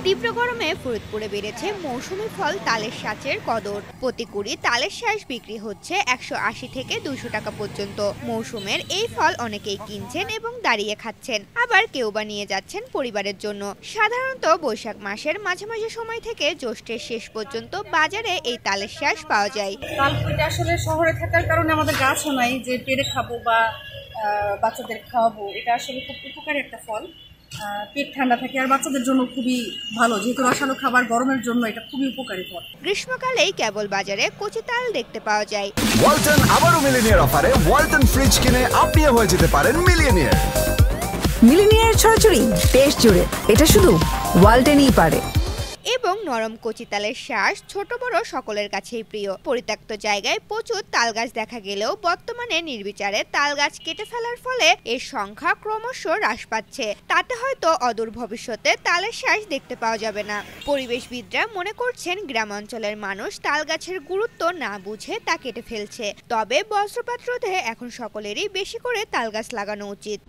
তীব্র গরমে ফরিদপুরে বেড়েছে মৌসুমী ফল তালের শাঁসের কদর। প্রতি কুড়ি তালের শাঁস বিক্রি হচ্ছে 180 থেকে 200 টাকা পর্যন্ত। মৌসুমের এই ফল অনেকেই কিনছেন এবং দাঁড়িয়ে খাচ্ছেন, আবার কেউ বা নিয়ে যাচ্ছেন পরিবারের জন্য। সাধারণত বৈশাখ মাসের মাঝামাঝি সময় থেকে জ্যৈষ্ঠের শেষ পর্যন্ত বাজারে এই তালের শাঁস পাওয়া যায়। তালকুড়িটা আসলে শহরে থাকার কারণে আমাদের গাছও নাই যে পেরে খাবো বা বাচ্চাদের খাওয়াবো। এটা আসলে খুব উপকারী একটা ফল, পেট ঠান্ডা থাকে আর বাচ্চাদের জন্য খুবই ভালো, যেহেতু রসালো খাবার গরমের জন্য এটা খুবই উপকারী ফল। গ্রীষ্মকালেই কেবল বাজারে কচি তাল দেখতে পাওয়া যায়। ওয়ালটন আবারও মিলিনিয়ার অফারে ওয়ালটন ফ্রিজ কিনে আপনিও হয়ে যেতে পারেন মিলিয়নিয়ার। মিলিনিয়ার ছড়াছড়ি দেশ জুড়ে, এটা শুধু ওয়ালটনই পারে। এবং নরম কচি তালের শাঁস ছোট বড় সকলের কাছেই প্রিয়। পরিত্যক্ত জায়গায় প্রচুর তাল গাছ দেখা গেলেও বর্তমানে নির্বিচারে তাল গাছ কেটে ফেলার ফলে এর সংখ্যা ক্রমশ হ্রাস পাচ্ছে। তাতে হয়তো অদূর ভবিষ্যতে তালের শাঁস দেখতে পাওয়া যাবে না। পরিবেশবিদরা মনে করছেন গ্রামাঞ্চলের মানুষ তাল গাছের গুরুত্ব না বুঝে তা কেটে ফেলছে। তবে বজ্রপাত রোধে এখন সকলেরই বেশি করে তাল গাছ লাগানো উচিত।